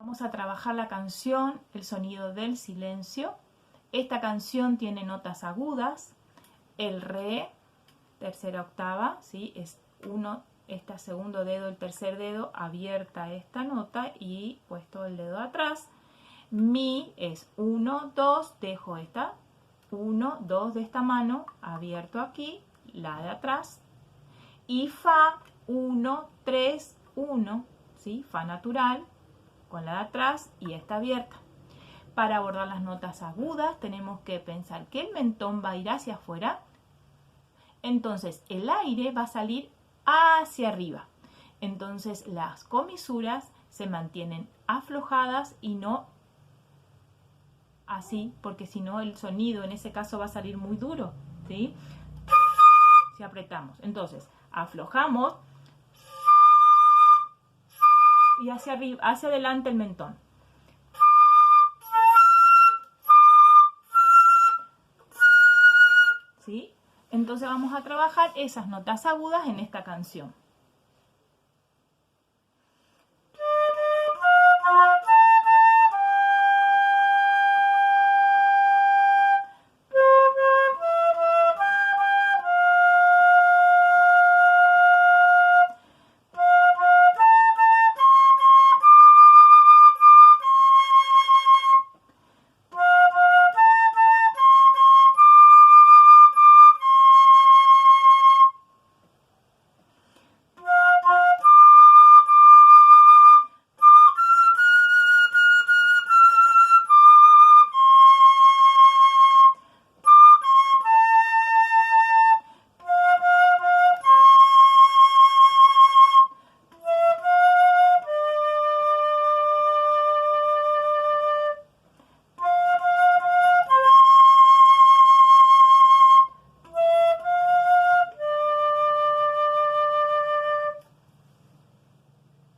Vamos a trabajar la canción, el sonido del silencio. Esta canción tiene notas agudas. El re, tercera octava, ¿sí? Es uno, este segundo dedo, el tercer dedo, abierta esta nota y puesto el dedo atrás. Mi es 1, 2, dejo esta 1, 2 de esta mano, abierto aquí, la de atrás. Y fa, 1, 3, 1, ¿sí? Fa natural, con la de atrás y esta abierta. Para abordar las notas agudas tenemos que pensar que el mentón va a ir hacia afuera. Entonces el aire va a salir hacia arriba. Entonces las comisuras se mantienen aflojadas y no así, porque si no el sonido en ese caso va a salir muy duro, ¿sí? Si apretamos. Entonces aflojamos y hacia arriba, hacia adelante el mentón. ¿Sí? Entonces vamos a trabajar esas notas agudas en esta canción.